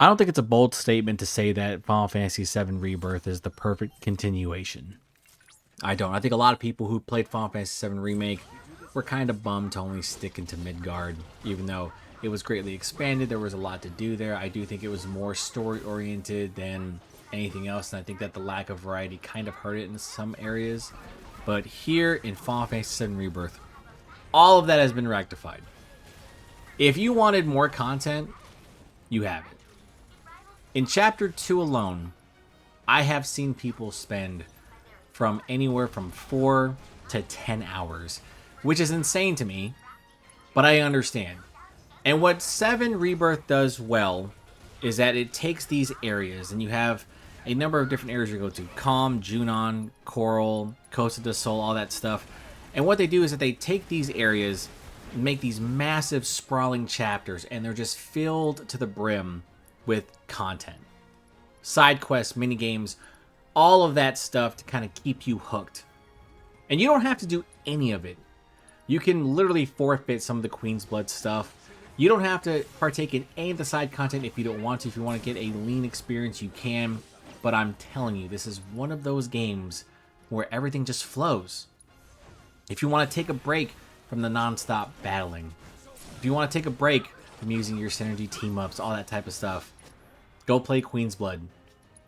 I don't think it's a bold statement to say that Final Fantasy VII Rebirth is the perfect continuation. I don't. I think a lot of people who played Final Fantasy VII Remake were kind of bummed to only stick into Midgard, even though it was greatly expanded. There was a lot to do there. I do think it was more story-oriented than anything else, and I think that the lack of variety kind of hurt it in some areas. But here in Final Fantasy VII Rebirth, all of that has been rectified. If you wanted more content, you have it. In Chapter 2 alone, I have seen people spend from anywhere from 4 to 10 hours, which is insane to me, but I understand. And what 7 Rebirth does well is that it takes these areas, and you have a number of different areas you go to. Calm, Junon, Coral, Costa del Sol, all that stuff. And what they do is that they take these areas and make these massive sprawling chapters, and they're just filled to the brim with content. Side quests, mini games, all of that stuff to kind of keep you hooked. And you don't have to do any of it. You can literally forfeit some of the Queen's Blood stuff. You don't have to partake in any of the side content if you don't want to. If you want to get a lean experience, you can. But I'm telling you, this is one of those games where everything just flows. If you want to take a break from the non-stop battling, if you want to take a break from using your synergy team-ups, all that type of stuff, go play Queen's Blood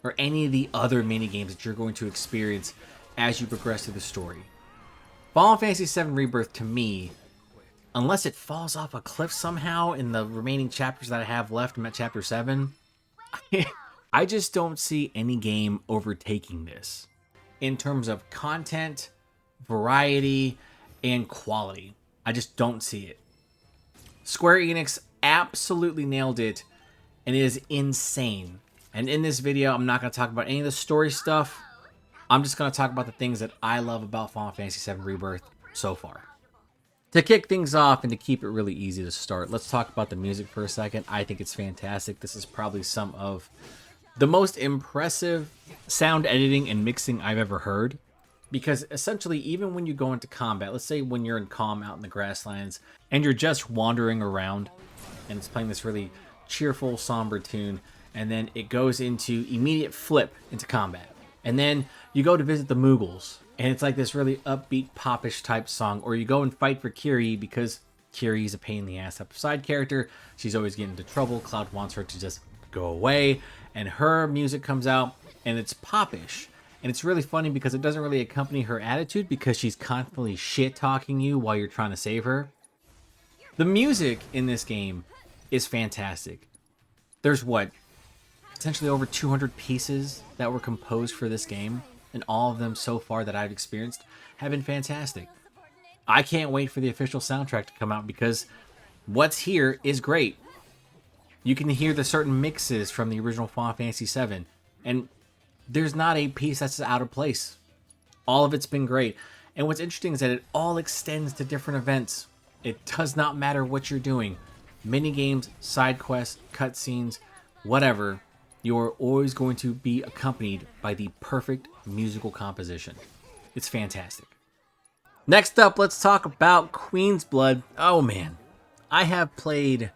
or any of the other mini games that you're going to experience as you progress through the story. Final Fantasy VII Rebirth, to me, unless it falls off a cliff somehow in the remaining chapters that I have left, I'm at Chapter 7, I just don't see any game overtaking this in terms of content, variety, and quality. I just don't see it. Square Enix absolutely nailed it, and it is insane. And in this video, I'm not going to talk about any of the story stuff. I'm just going to talk about the things that I love about Final Fantasy VII Rebirth so far. To kick things off and to keep it really easy to start, let's talk about the music for a second. I think it's fantastic. This is probably some of the most impressive sound editing and mixing I've ever heard. Because essentially, even when you go into combat, let's say when you're in calm out in the grasslands and you're just wandering around and it's playing this really cheerful, somber tune, and then it goes into immediate flip into combat. And then you go to visit the Moogles, and it's like this really upbeat, popish type song. Or you go and fight for Kiri because Kiri's a pain in the ass type of side character. She's always getting into trouble. Cloud wants her to just go away. And her music comes out, and it's popish. And it's really funny because it doesn't really accompany her attitude because she's constantly shit-talking you while you're trying to save her. The music in this game is fantastic. There's essentially over 200 pieces that were composed for this game, and all of them so far that I've experienced have been fantastic. I can't wait for the official soundtrack to come out because what's here is great. You can hear the certain mixes from the original Final Fantasy VII, and there's not a piece that's out of place. All of it's been great. And what's interesting is that it all extends to different events. It does not matter what you're doing. Mini games, side quests, cutscenes, whatever. You're always going to be accompanied by the perfect musical composition. It's fantastic. Next up, let's talk about Queen's Blood. Oh man, I have played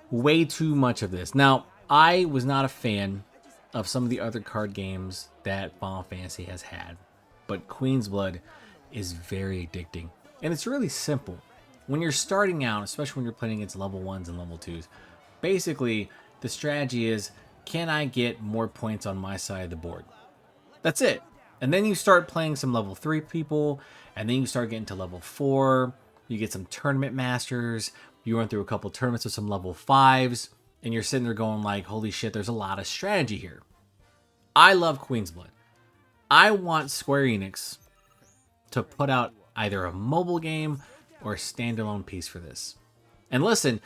way too much of this. Now, I was not a fan of some of the other card games that Final Fantasy has had, but Queen's Blood is very addicting. And it's really simple. When you're starting out, especially when you're playing against level 1s and level 2s, basically the strategy is, can I get more points on my side of the board? That's it. And then you start playing some level 3 people, and then you start getting to level 4, you get some tournament masters, you run through a couple tournaments with some level 5s, and you're sitting there going like, holy shit, there's a lot of strategy here. I love Queen's Blood. I want Square Enix to put out either a mobile game or a standalone piece for this. And listen,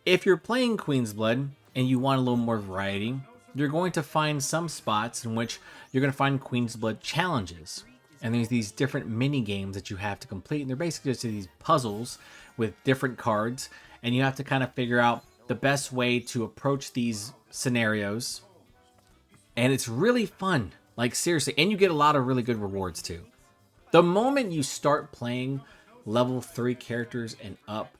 if you're playing Queen's Blood and you want a little more variety, you're going to find some spots in which you're going to find Queen's Blood challenges. And there's these different mini games that you have to complete. And they're basically just these puzzles with different cards. And you have to kind of figure out the best way to approach these scenarios. And it's really fun. Like seriously. And you get a lot of really good rewards too. The moment you start playing level 3 characters and up,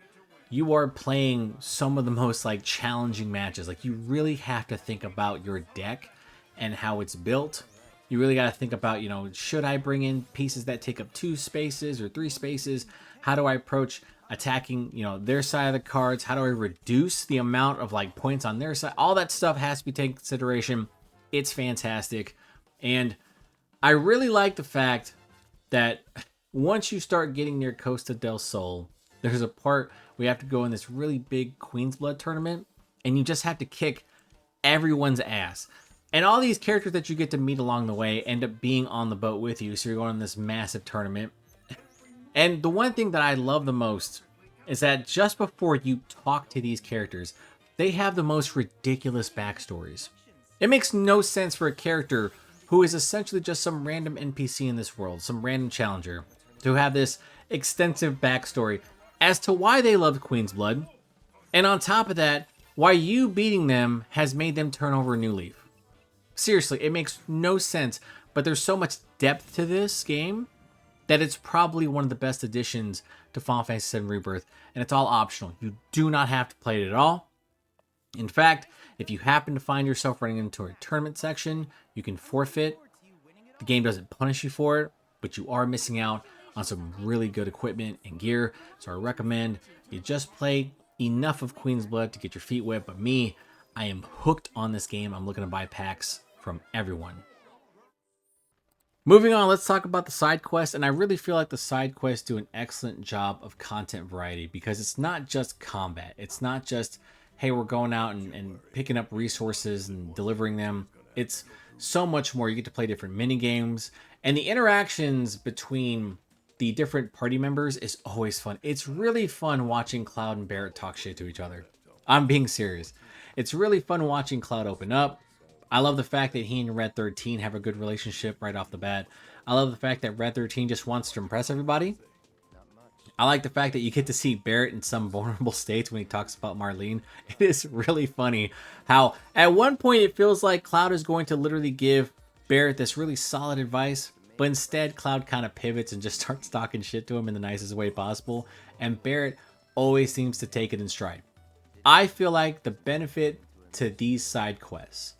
you are playing some of the most like challenging matches. Like you really have to think about your deck and how it's built. You really got to think about, you know, should I bring in pieces that take up 2 spaces or 3 spaces? How do I approach attacking, you know, their side of the cards? How do I reduce the amount of like points on their side? All that stuff has to be taken into consideration. It's fantastic. And I really like the fact that once you start getting near Costa del Sol, there's a part we have to go in this really big Queen's Blood tournament, and you just have to kick everyone's ass. And all these characters that you get to meet along the way end up being on the boat with you, so you're going on this massive tournament. And the one thing that I love the most is that just before you talk to these characters, they have the most ridiculous backstories. It makes no sense for a character who is essentially just some random NPC in this world, some random challenger, to have this extensive backstory as to why they loved Queen's Blood. And on top of that, why you beating them has made them turn over a new leaf. Seriously, it makes no sense, but there's so much depth to this game that it's probably one of the best additions to Final Fantasy VII Rebirth, and it's all optional. You do not have to play it at all. In fact, if you happen to find yourself running into a tournament section, you can forfeit. The game doesn't punish you for it, but you are missing out on some really good equipment and gear. So I recommend you just play enough of Queen's Blood to get your feet wet. But me, I am hooked on this game. I'm looking to buy packs from everyone. Moving on, let's talk about the side quests. And I really feel like the side quests do an excellent job of content variety, because it's not just combat. It's not just, hey, we're going out and picking up resources and delivering them. It's so much more. You get to play different mini games, and the interactions between the different party members is always fun. It's really fun watching Cloud and Barrett talk shit to each other. I'm being serious. It's really fun watching Cloud open up. I love the fact that he and Red 13 have a good relationship right off the bat. I love the fact that Red 13 just wants to impress everybody. I like the fact that you get to see Barrett in some vulnerable states when he talks about Marlene. It is really funny how at one point it feels like Cloud is going to literally give Barrett this really solid advice, but instead Cloud kind of pivots and just starts talking shit to him in the nicest way possible, and Barrett always seems to take it in stride. I feel like the benefit to these side quests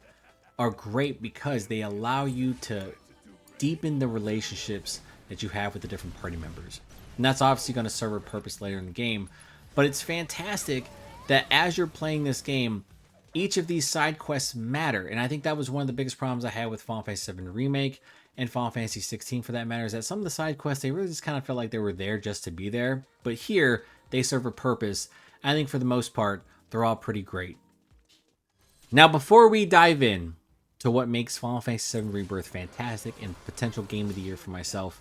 are great because they allow you to deepen the relationships that you have with the different party members. And that's obviously going to serve a purpose later in the game. But it's fantastic that as you're playing this game, each of these side quests matter. And I think that was one of the biggest problems I had with Final Fantasy VII Remake and Final Fantasy 16 for that matter, is that some of the side quests, they really just kind of felt like they were there just to be there. But here, they serve a purpose. I think for the most part, they're all pretty great. Now, before we dive in to what makes Final Fantasy VII Rebirth fantastic and potential game of the year for myself,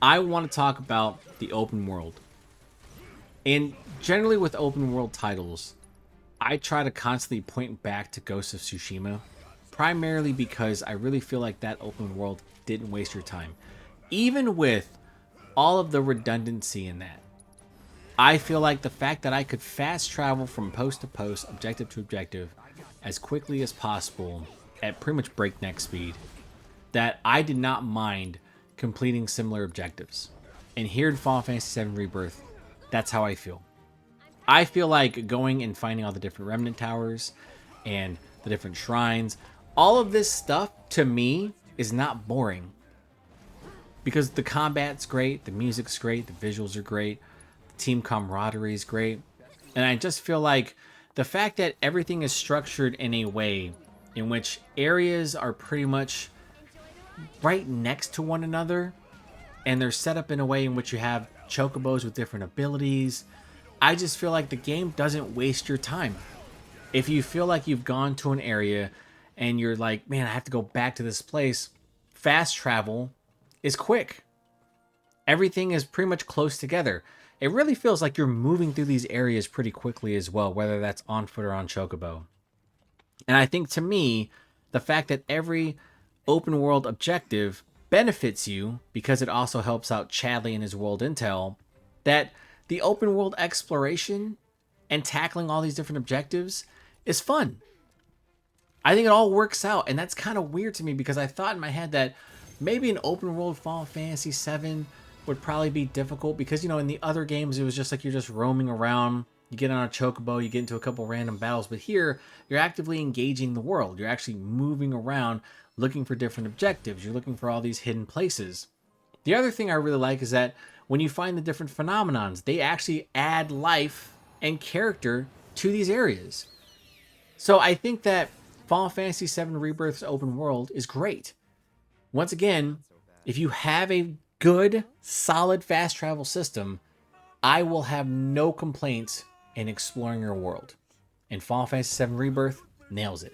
I want to talk about the open world. And generally with open world titles, I try to constantly point back to Ghost of Tsushima, primarily because I really feel like that open world didn't waste your time. Even with all of the redundancy in that, I feel like the fact that I could fast travel from post to post, objective to objective, as quickly as possible at pretty much breakneck speed, that I did not mind completing similar objectives. And here in Final Fantasy VII Rebirth, that's how I feel. I feel like going and finding all the different remnant towers and the different shrines, all of this stuff to me is not boring, because the combat's great, the music's great, the visuals are great, the team camaraderie is great. And I just feel like the fact that everything is structured in a way in which areas are pretty much right next to one another, and they're set up in a way in which you have chocobos with different abilities, I just feel like the game doesn't waste your time. If you feel like you've gone to an area and you're like, man, I have to go back to this place, fast travel is quick. Everything is pretty much close together. It really feels like you're moving through these areas pretty quickly as well, whether that's on foot or on chocobo. And I think to me, the fact that every open world objective benefits you because it also helps out Chadley and his world intel, that the open world exploration and tackling all these different objectives is fun. I think it all works out, and that's kind of weird to me because I thought in my head that maybe an open world Final Fantasy VII would probably be difficult because, you know, in the other games, it was just like you're just roaming around. You get on a chocobo, you get into a couple random battles. But here, you're actively engaging the world. You're actually moving around, looking for different objectives. You're looking for all these hidden places. The other thing I really like is that when you find the different phenomenons, they actually add life and character to these areas. So I think that Final Fantasy VII Rebirth's open world is great. Once again, if you have a good, solid fast travel system, I will have no complaints in exploring your world. And Final Fantasy VII Rebirth nails it.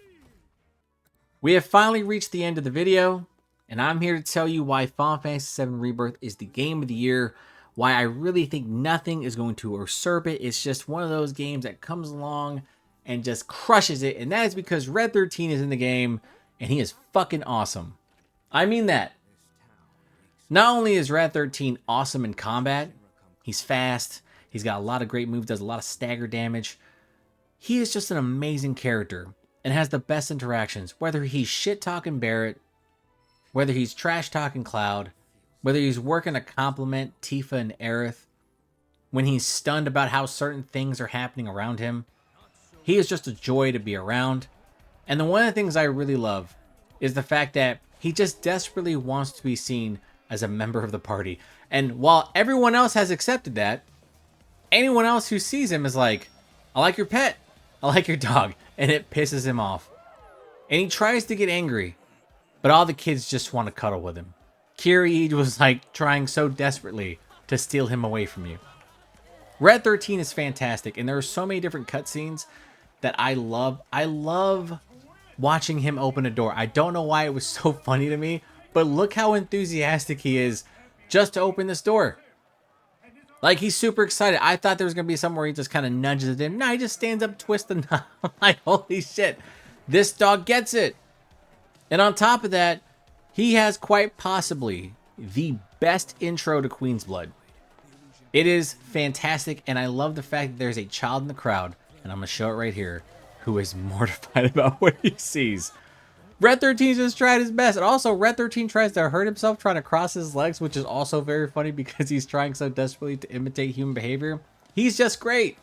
We have finally reached the end of the video, and I'm here to tell you why Final Fantasy VII Rebirth is the game of the year, why I really think nothing is going to usurp it. It's just one of those games that comes along and just crushes it, and that is because Red 13 is in the game, and he is fucking awesome. I mean that. Not only is Red 13 awesome in combat, he's fast, he's got a lot of great moves, does a lot of stagger damage. He is just an amazing character and has the best interactions, whether he's shit-talking Barrett, whether he's trash-talking Cloud, whether he's working to compliment Tifa and Aerith, when he's stunned about how certain things are happening around him. He is just a joy to be around. And one of the things I really love is the fact that he just desperately wants to be seen as a member of the party. And while everyone else has accepted that, anyone else who sees him is like, I like your pet, I like your dog, and it pisses him off. And he tries to get angry, but all the kids just want to cuddle with him. Kiri was like trying so desperately to steal him away from you. Red 13 is fantastic, and there are so many different cutscenes that I love. I love watching him open a door. I don't know why it was so funny to me, but look how enthusiastic he is just to open this door. Like, he's super excited. I thought there was going to be somewhere where he just kind of nudges it in. No, he just stands up, twists the knob. Like, holy shit. This dog gets it. And on top of that, he has quite possibly the best intro to Queen's Blood. It is fantastic, and I love the fact that there's a child in the crowd, and I'm going to show it right here, who is mortified about what he sees. Red 13 just tried his best. And also, Red 13 tries to hurt himself trying to cross his legs, which is also very funny because he's trying so desperately to imitate human behavior. He's just great.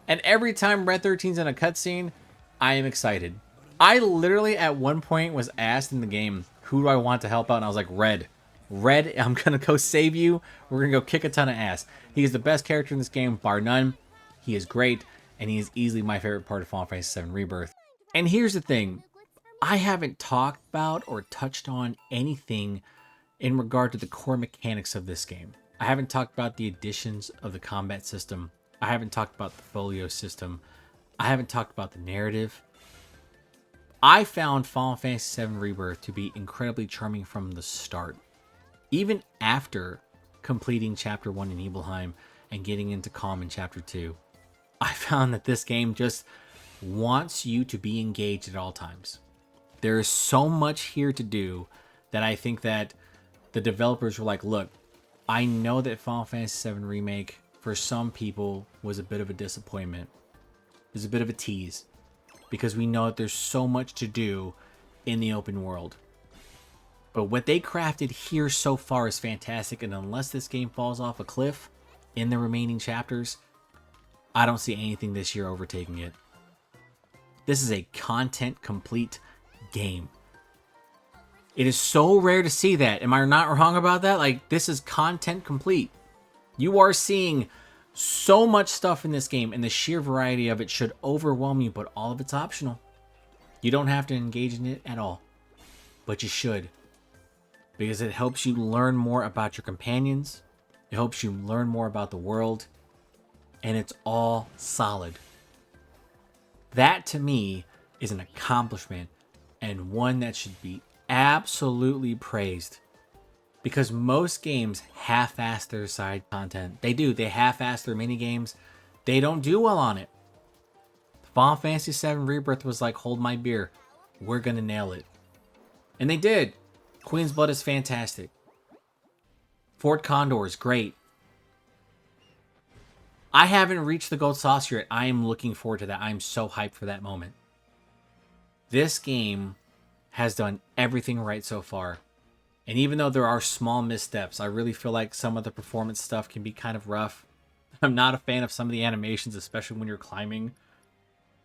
And every time Red 13's in a cutscene, I am excited. I literally, at one point, was asked in the game, who do I want to help out? And I was like, Red. Red, I'm going to go save you. We're going to go kick a ton of ass. He is the best character in this game, bar none. He is great, and he is easily my favorite part of Final Fantasy VII Rebirth. And here's the thing. I haven't talked about or touched on anything in regard to the core mechanics of this game. I haven't talked about the additions of the combat system. I haven't talked about the folio system. I haven't talked about the narrative. I found Final Fantasy VII Rebirth to be incredibly charming from the start. Even after completing Chapter 1 in Nibelheim and getting into Calm in Chapter 2, I found that this game just wants you to be engaged at all times. There is so much here to do that I think that the developers were like, look, I know that Final Fantasy VII Remake, for some people, was a bit of a disappointment. It was a bit of a tease. Because we know that there's so much to do in the open world. But what they crafted here so far is fantastic, and unless this game falls off a cliff in the remaining chapters, I don't see anything this year overtaking it. This is a content complete game. It is so rare to see that. Am I not wrong about that? Like, this is content complete. You are seeing so much stuff in this game, and the sheer variety of it should overwhelm you, but all of it's optional. You don't have to engage in it at all, but you should, because it helps you learn more about your companions. It helps you learn more about the world, and it's all solid. That, to me, is an accomplishment, and one that should be absolutely praised. Because most games half-ass their side content. They do. They half-ass their mini-games. They don't do well on it. Final Fantasy VII Rebirth was like, hold my beer. We're going to nail it. And they did. Queen's Blood is fantastic. Fort Condor is great. I haven't reached the Gold Saucer yet. I am looking forward to that. I'm so hyped for that moment. This game has done everything right so far. And even though there are small missteps, I really feel like some of the performance stuff can be kind of rough. I'm not a fan of some of the animations, especially when you're climbing.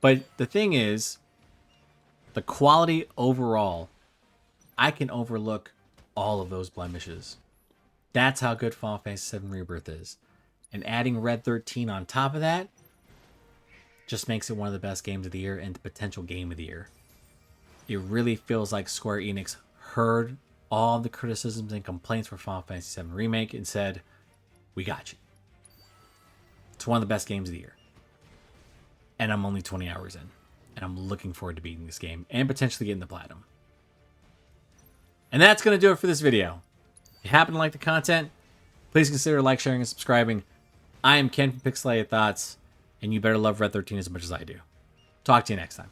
But the thing is, the quality overall, I can overlook all of those blemishes. That's how good Final Fantasy VII Rebirth is. And adding Red 13 on top of that just makes it one of the best games of the year and the potential game of the year. It really feels like Square Enix heard all the criticisms and complaints for Final Fantasy VII Remake and said, we got you. It's one of the best games of the year. And I'm only 20 hours in. And I'm looking forward to beating this game and potentially getting the platinum. And that's going to do it for this video. If you happen to like the content, please consider like, sharing, and subscribing. I am Ken from Pixelated Thoughts, and you better love Red 13 as much as I do. Talk to you next time.